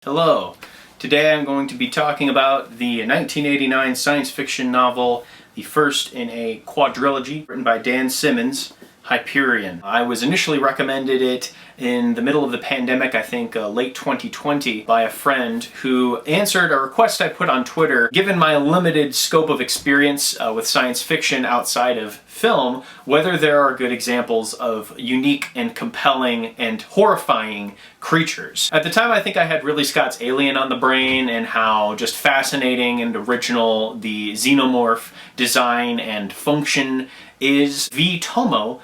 Hello. Today I'm going to be talking about the 1989 science fiction novel, the first in a quadrilogy, written by Dan Simmons, Hyperion. I was initially recommended it in the middle of the pandemic, I think late 2020, by a friend who answered a request I put on Twitter. Given my limited scope of experience with science fiction outside of film, whether there are good examples of unique and compelling and horrifying creatures. At the time, I think I had Ridley Scott's Alien on the brain and how just fascinating and original the xenomorph design and function is. V. Tomo,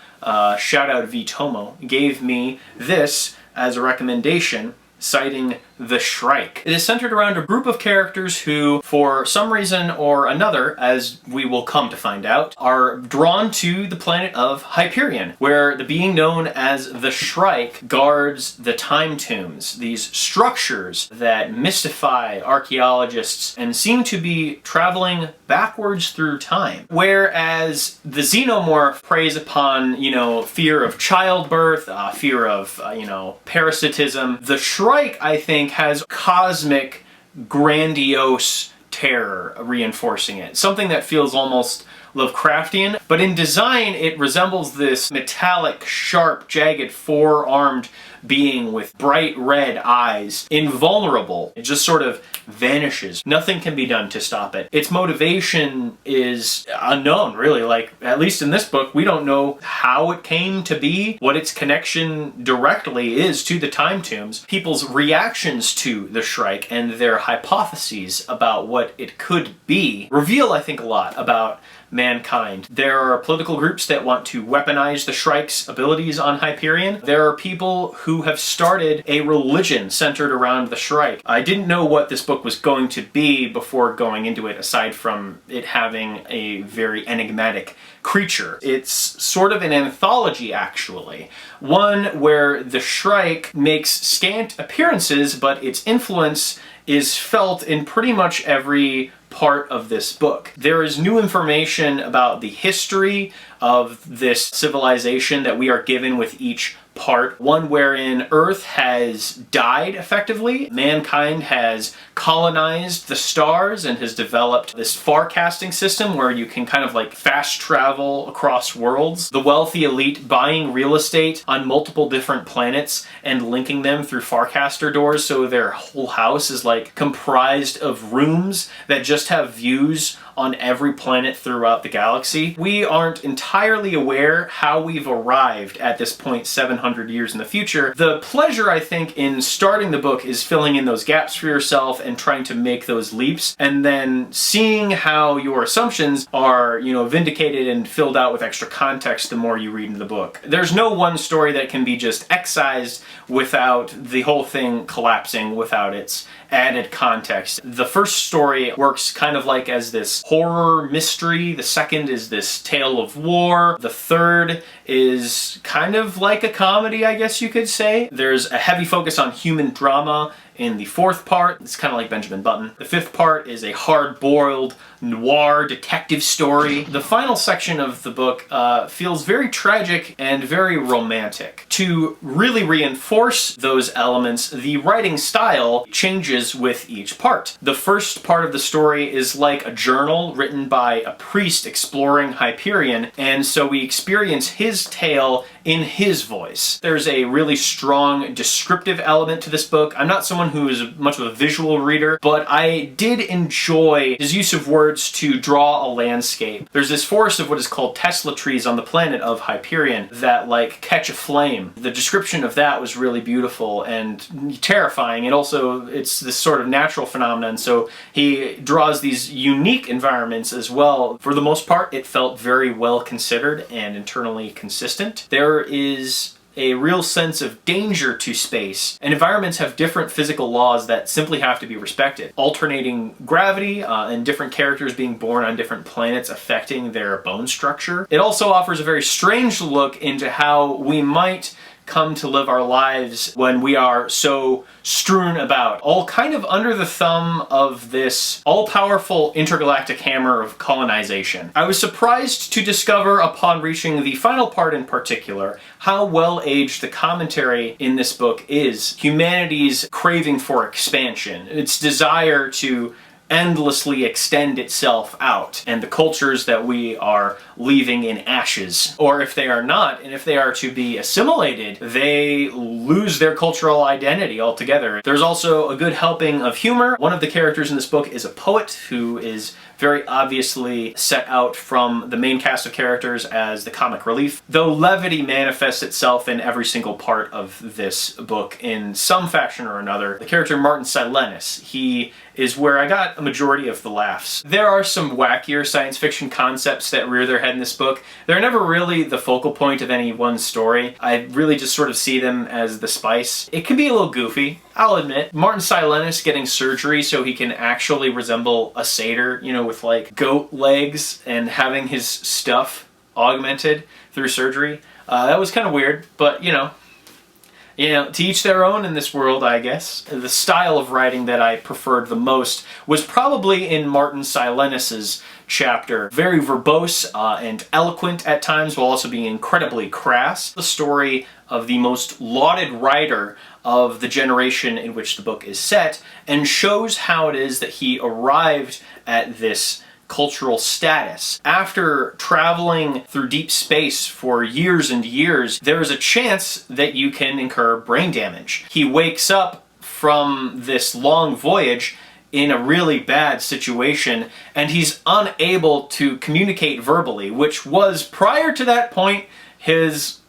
shout out V. Tomo, gave me this as a recommendation, citing The Shrike. It is centered around a group of characters who, for some reason or another, as we will come to find out, are drawn to the planet of Hyperion, where the being known as the Shrike guards the time tombs, these structures that mystify archaeologists and seem to be traveling backwards through time. Whereas the xenomorph preys upon, fear of childbirth, fear of, parasitism, the Shrike, I think, has cosmic, grandiose terror reinforcing it. Something that feels almost Lovecraftian, but in design it resembles this metallic, sharp, jagged, four-armed being with bright red eyes, invulnerable. It just sort of vanishes. Nothing can be done to stop it. Its motivation is unknown, really. At least in this book, we don't know how it came to be, what its connection directly is to the time tombs. People's reactions to the Shrike and their hypotheses about what it could be reveal, I think, a lot about mankind. There are political groups that want to weaponize the Shrike's abilities on Hyperion. There are people who have started a religion centered around the Shrike. I didn't know what this book was going to be before going into it, aside from it having a very enigmatic creature. It's sort of an anthology, actually. One where the Shrike makes scant appearances, but its influence is felt in pretty much every part of this book. There is new information about the history of this civilization that we are given with each part. One wherein Earth has died effectively. Mankind has colonized the stars and has developed this farcasting system where you can kind of fast travel across worlds. The wealthy elite buying real estate on multiple different planets and linking them through farcaster doors, so their whole house is comprised of rooms that just have views on every planet throughout the galaxy. We aren't entirely aware how we've arrived at this point 700 years in the future. The pleasure, I think, in starting the book is filling in those gaps for yourself and trying to make those leaps, and then seeing how your assumptions are, vindicated and filled out with extra context the more you read in the book. There's no one story that can be just excised without the whole thing collapsing without its added context. The first story works kind of as this horror mystery. The second is this tale of war. The third is kind of like a comedy, I guess you could say. There's a heavy focus on human drama in the fourth part. It's kind of like Benjamin Button. The fifth part is a hard-boiled noir detective story. The final section of the book feels very tragic and very romantic. To really reinforce those elements, the writing style changes with each part. The first part of the story is like a journal written by a priest exploring Hyperion, and so we experience his tale in his voice. There's a really strong descriptive element to this book. I'm not someone who is much of a visual reader, but I did enjoy his use of words to draw a landscape. There's this forest of what is called Tesla trees on the planet of Hyperion that catch a flame. The description of that was really beautiful and terrifying, and also it's this sort of natural phenomenon, so he draws these unique environments as well. For the most part, it felt very well considered and internally consistent. There is a real sense of danger to space, and environments have different physical laws that simply have to be respected. Alternating gravity and different characters being born on different planets affecting their bone structure. It also offers a very strange look into how we might come to live our lives when we are so strewn about, all kind of under the thumb of this all-powerful intergalactic hammer of colonization. I was surprised to discover upon reaching the final part in particular how well-aged the commentary in this book is. Humanity's craving for expansion, its desire to endlessly extend itself out, and the cultures that we are leaving in ashes. Or if they are not, and if they are to be assimilated, they lose their cultural identity altogether. There's also a good helping of humor. One of the characters in this book is a poet who is very obviously set out from the main cast of characters as the comic relief, though levity manifests itself in every single part of this book in some fashion or another. The character Martin Silenus, he is where I got a majority of the laughs. There are some wackier science fiction concepts that rear their head in this book. They're never really the focal point of any one story. I really just sort of see them as the spice. It can be a little goofy, I'll admit. Martin Silenus getting surgery so he can actually resemble a satyr, you know, with like goat legs, and having his stuff augmented through surgery. That was kind of weird, but you know, to each their own in this world, I guess. The style of writing that I preferred the most was probably in Martin Silenus's chapter. Very verbose and eloquent at times, while also being incredibly crass. The story of the most lauded writer of the generation in which the book is set, and shows how it is that he arrived at this cultural status. After traveling through deep space for years and years, there is a chance that you can incur brain damage. He wakes up from this long voyage in a really bad situation, and he's unable to communicate verbally, which was, prior to that point, his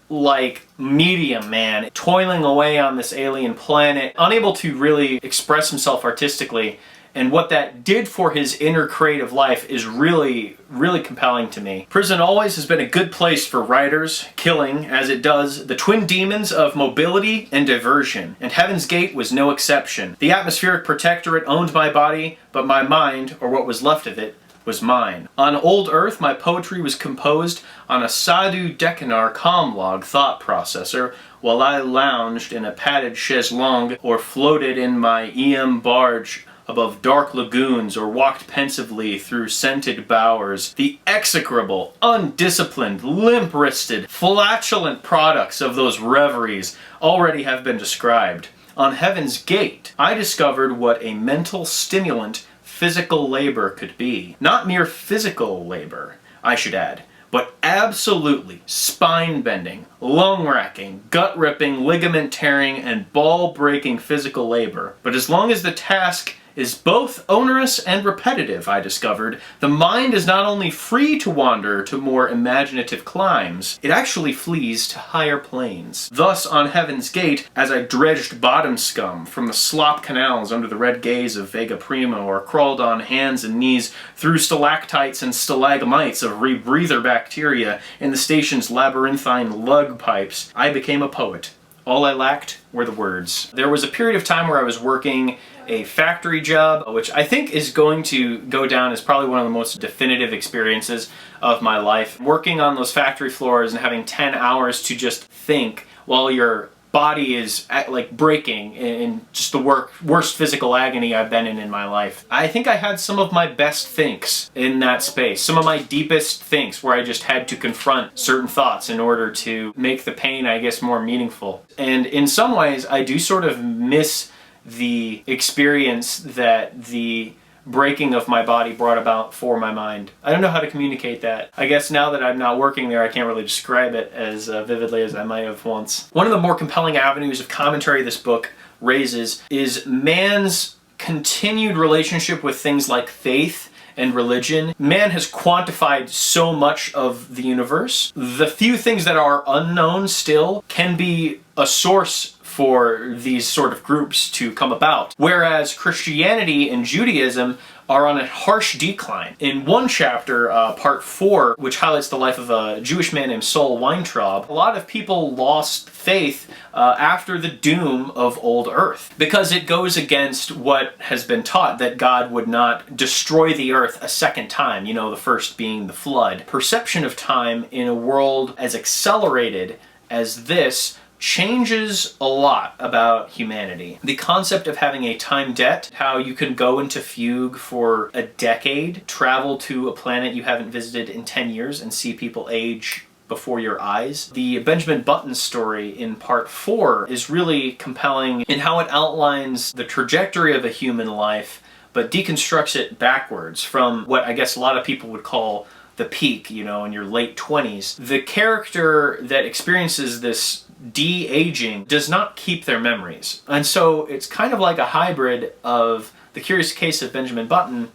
medium man, toiling away on this alien planet, unable to really express himself artistically. And what that did for his inner creative life is really, really compelling to me. Prison always has been a good place for writers, killing, as it does, the twin demons of mobility and diversion. And Heaven's Gate was no exception. The atmospheric protectorate owned my body, but my mind, or what was left of it, was mine. On Old Earth, my poetry was composed on a Sadhu Decanar Comlog thought processor, while I lounged in a padded chaise longue, or floated in my EM barge above dark lagoons, or walked pensively through scented bowers. The execrable, undisciplined, limp-wristed, flatulent products of those reveries already have been described. On Heaven's Gate, I discovered what a mental stimulant physical labor could be. Not mere physical labor, I should add, but absolutely spine-bending, lung-racking, gut-ripping, ligament-tearing, and ball-breaking physical labor. But as long as the task is both onerous and repetitive, I discovered, the mind is not only free to wander to more imaginative climes, it actually flees to higher planes. Thus, on Heaven's Gate, as I dredged bottom scum from the slop canals under the red gaze of Vega Prima, or crawled on hands and knees through stalactites and stalagmites of rebreather bacteria in the station's labyrinthine lug pipes, I became a poet. All I lacked were the words. There was a period of time where I was working a factory job, which I think is going to go down as probably one of the most definitive experiences of my life. Working on those factory floors and having 10 hours to just think while your body is breaking in just the worst physical agony I've been in my life. I think I had some of my best thinks in that space, some of my deepest thinks where I just had to confront certain thoughts in order to make the pain, I guess, more meaningful. And in some ways, I do sort of miss the experience that the breaking of my body brought about for my mind. I don't know how to communicate that. I guess now that I'm not working there, I can't really describe it as vividly as I might have once. One of the more compelling avenues of commentary this book raises is man's continued relationship with things like faith and religion. Man has quantified so much of the universe. The few things that are unknown still can be a source for these sort of groups to come about. Whereas Christianity and Judaism are on a harsh decline. In one chapter, part 4, which highlights the life of a Jewish man named Saul Weintraub, a lot of people lost faith after the doom of Old Earth, because it goes against what has been taught, that God would not destroy the earth a second time, the first being the flood. Perception of time in a world as accelerated as this changes a lot about humanity. The concept of having a time debt, how you can go into fugue for a decade, travel to a planet you haven't visited in 10 years and see people age before your eyes. The Benjamin Button story in part 4 is really compelling in how it outlines the trajectory of a human life, but deconstructs it backwards from what I guess a lot of people would call the peak, in your late 20s. The character that experiences this de-aging does not keep their memories. And so it's kind of like a hybrid of The Curious Case of Benjamin Button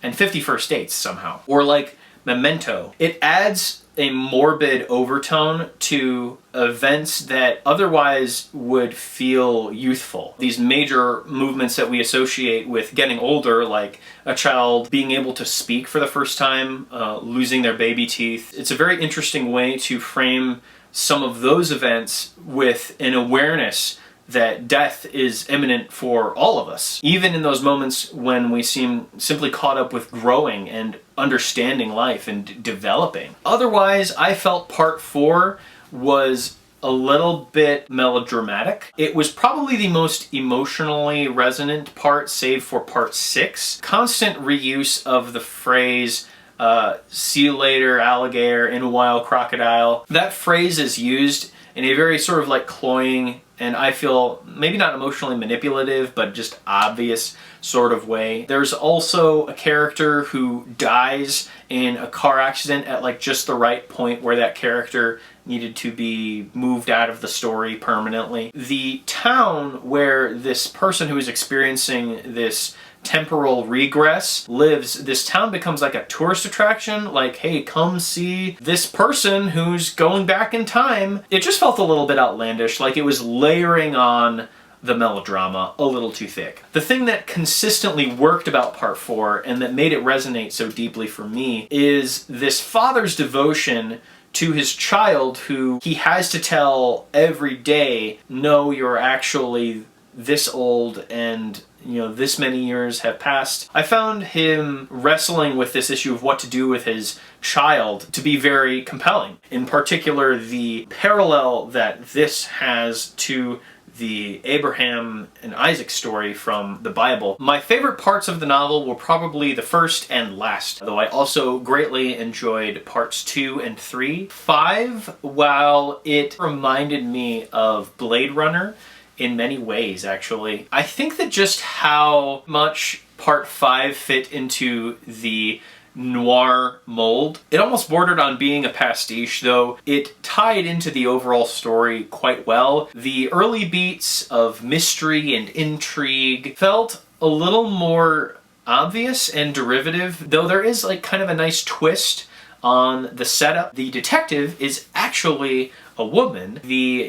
and 50 First Dates somehow. Or like Memento. It adds a morbid overtone to events that otherwise would feel youthful. These major movements that we associate with getting older, like a child being able to speak for the first time, losing their baby teeth. It's a very interesting way to frame some of those events with an awareness that death is imminent for all of us, even in those moments when we seem simply caught up with growing and understanding life and developing. Otherwise, I felt part 4 was a little bit melodramatic. It was probably the most emotionally resonant part, save for part 6. Constant reuse of the phrase, see you later, alligator, in a while, crocodile. That phrase is used in a very sort of like cloying, and I feel maybe not emotionally manipulative, but just obvious sort of way. There's also a character who dies in a car accident at like just the right point where that character needed to be moved out of the story permanently. The town where this person who is experiencing this temporal regress lives, this town becomes like a tourist attraction, like, hey, come see this person who's going back in time. It just felt a little bit outlandish, like it was layering on the melodrama a little too thick. The thing that consistently worked about part 4 and that made it resonate so deeply for me is this father's devotion to his child, who he has to tell every day, no, you're actually this old and this many years have passed. I found him wrestling with this issue of what to do with his child to be very compelling. In particular, the parallel that this has to the Abraham and Isaac story from the Bible. My favorite parts of the novel were probably the first and last, though I also greatly enjoyed parts 2 and 3. 5, while it reminded me of Blade Runner, in many ways, actually. I think that just how much part 5 fit into the noir mold, it almost bordered on being a pastiche, though it tied into the overall story quite well. The early beats of mystery and intrigue felt a little more obvious and derivative, though there is like kind of a nice twist on the setup. The detective is actually a woman. The,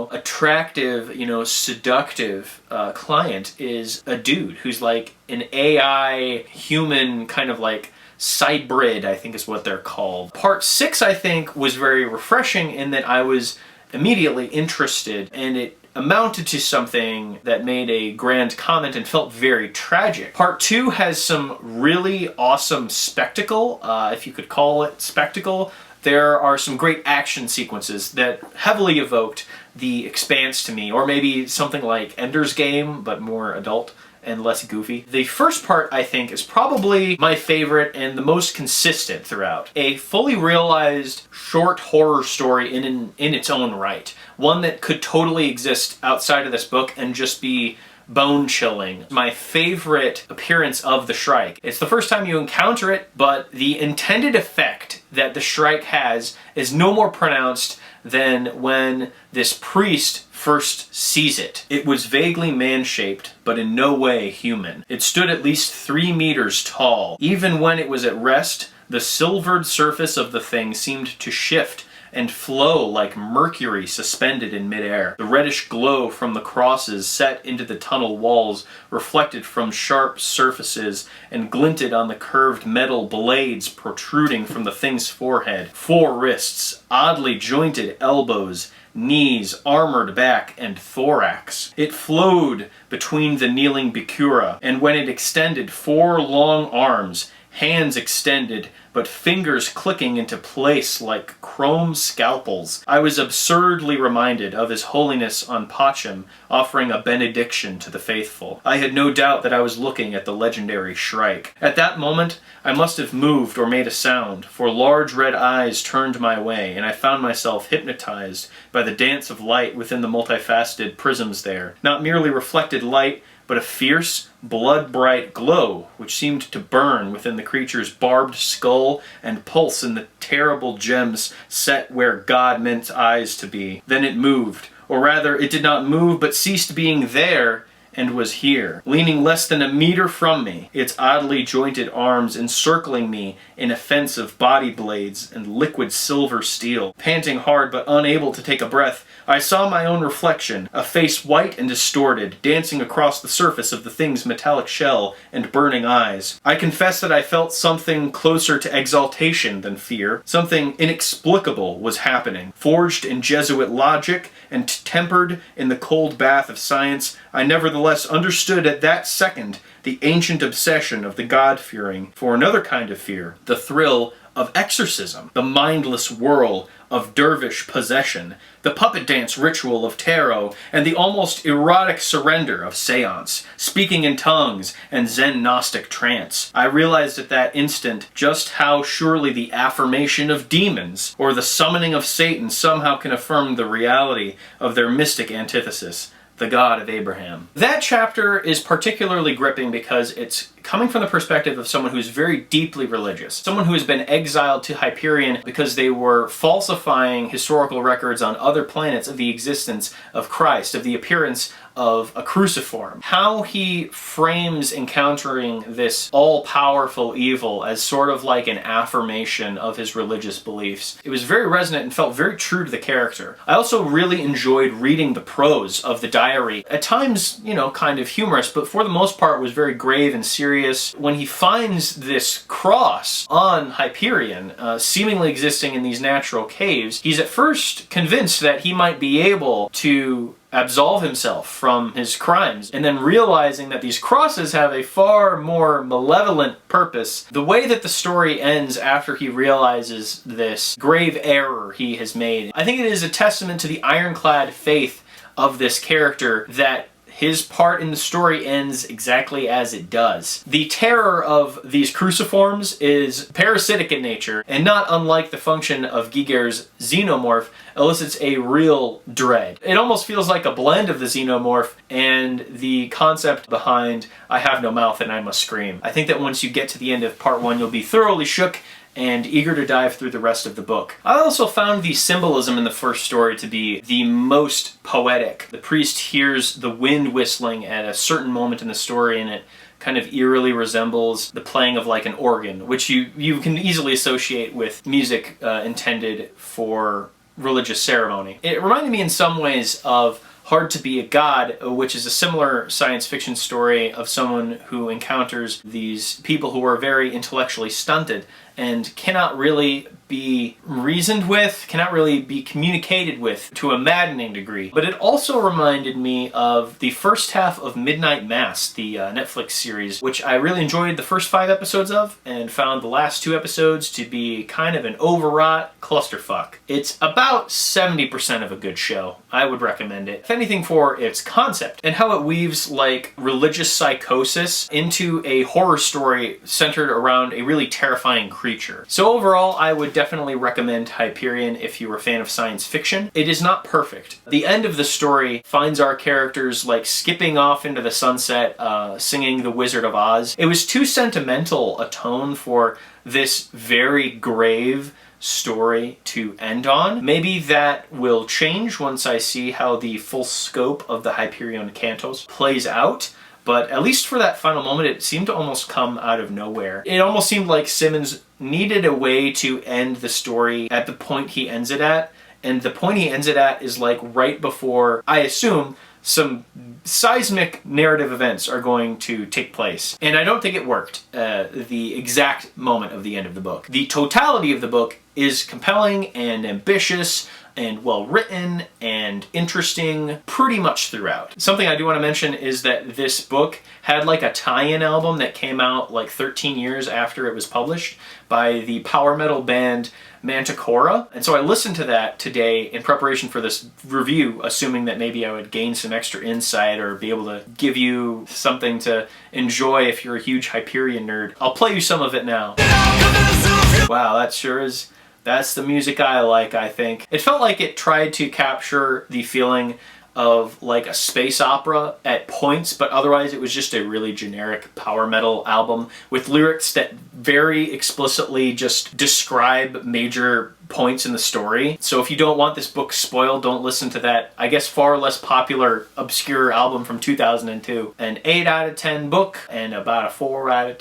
attractive, seductive client is a dude who's like an AI human kind of like cybrid, I think is what they're called. Part 6, I think, was very refreshing in that I was immediately interested, and it amounted to something that made a grand comment and felt very tragic. Part 2 has some really awesome spectacle, if you could call it spectacle. There are some great action sequences that heavily evoked The Expanse to me, or maybe something like Ender's Game, but more adult and less goofy. The first part, I think, is probably my favorite and the most consistent throughout. A fully realized short horror story in its own right. One that could totally exist outside of this book and just be bone-chilling. My favorite appearance of the Shrike. It's the first time you encounter it, but the intended effect that the Shrike has is no more pronounced than when this priest first sees it. It was vaguely man-shaped, but in no way human. It stood at least 3 meters tall. Even when it was at rest, the silvered surface of the thing seemed to shift and flow like mercury suspended in midair. The reddish glow from the crosses set into the tunnel walls reflected from sharp surfaces and glinted on the curved metal blades protruding from the thing's forehead. 4 wrists, oddly jointed elbows, knees, armored back, and thorax. It flowed between the kneeling Bikura, and when it extended 4 long arms, hands extended, but fingers clicking into place like chrome scalpels. I was absurdly reminded of His Holiness on Pacham offering a benediction to the faithful. I had no doubt that I was looking at the legendary Shrike. At that moment, I must have moved or made a sound, for large red eyes turned my way, and I found myself hypnotized by the dance of light within the multifaceted prisms there. Not merely reflected light, but a fierce, blood-bright glow which seemed to burn within the creature's barbed skull and pulse in the terrible gems set where God meant eyes to be. Then it moved, or rather, it did not move but ceased being there and was here, leaning less than a meter from me, its oddly jointed arms encircling me in a fence of body blades and liquid silver steel. Panting hard but unable to take a breath, I saw my own reflection, a face white and distorted, dancing across the surface of the thing's metallic shell and burning eyes. I confess that I felt something closer to exaltation than fear. Something inexplicable was happening. Forged in Jesuit logic and tempered in the cold bath of science, I nevertheless understood at that second the ancient obsession of the God-fearing for another kind of fear, the thrill of exorcism, the mindless whirl of dervish possession, the puppet dance ritual of tarot, and the almost erotic surrender of seance, speaking in tongues, and Zen Gnostic trance. I realized at that instant just how surely the affirmation of demons, or the summoning of Satan, somehow can affirm the reality of their mystic antithesis, the God of Abraham. That chapter is particularly gripping because it's coming from the perspective of someone who's very deeply religious, someone who has been exiled to Hyperion because they were falsifying historical records on other planets of the existence of Christ, of the appearance of a cruciform. How he frames encountering this all-powerful evil as sort of like an affirmation of his religious beliefs. It was very resonant and felt very true to the character. I also really enjoyed reading the prose of the diary. At times, you know, kind of humorous, but for the most part was very grave and serious. When he finds this cross on Hyperion, seemingly existing in these natural caves, he's at first convinced that he might be able to absolve himself from his crimes, and then realizing that these crosses have a far more malevolent purpose. The way that the story ends after he realizes this grave error he has made, I think it is a testament to the ironclad faith of this character that his part in the story ends exactly as it does. The terror of these cruciforms is parasitic in nature, and not unlike the function of Giger's xenomorph, elicits a real dread. It almost feels like a blend of the xenomorph and the concept behind I have no mouth and I must scream. I think that once you get to the end of part 1, you'll be thoroughly shook and eager to dive through the rest of the book. I also found the symbolism in the first story to be the most poetic. The priest hears the wind whistling at a certain moment in the story, and it kind of eerily resembles the playing of like an organ, which you can easily associate with music intended for religious ceremony. It reminded me in some ways of Hard to Be a God, which is a similar science fiction story of someone who encounters these people who are very intellectually stunted and cannot really be reasoned with, cannot really be communicated with to a maddening degree. But it also reminded me of the first half of Midnight Mass, the Netflix series, which I really enjoyed the first 5 episodes of and found the last 2 episodes to be kind of an overwrought clusterfuck. It's about 70% of a good show. I would recommend it, if anything for its concept and how it weaves like religious psychosis into a horror story centered around a really terrifying creature. So overall, I would definitely recommend Hyperion if you're a fan of science fiction. It is not perfect. The end of the story finds our characters like skipping off into the sunset, singing The Wizard of Oz. It was too sentimental a tone for this very grave story to end on. Maybe that will change once I see how the full scope of the Hyperion cantos plays out. But at least for that final moment, it seemed to almost come out of nowhere. It almost seemed like Simmons needed a way to end the story at the point he ends it at. And the point he ends it at is like right before, I assume, some seismic narrative events are going to take place. And I don't think it worked, the exact moment of the end of the book. The totality of the book is compelling and ambitious, and well written and interesting pretty much throughout. Something I do want to mention is that this book had like a tie-in album that came out like 13 years after it was published by the power metal band Manticora. And so I listened to that today in preparation for this review, assuming that maybe I would gain some extra insight or be able to give you something to enjoy if you're a huge Hyperion nerd. I'll play you some of it now. Wow, that sure is... that's the music I like, I think. It felt like it tried to capture the feeling of like a space opera at points, but otherwise it was just a really generic power metal album with lyrics that very explicitly just describe major points in the story. So if you don't want this book spoiled, don't listen to that, I guess, far less popular, obscure album from 2002. An 8 out of 10 book and about a 4 out of 10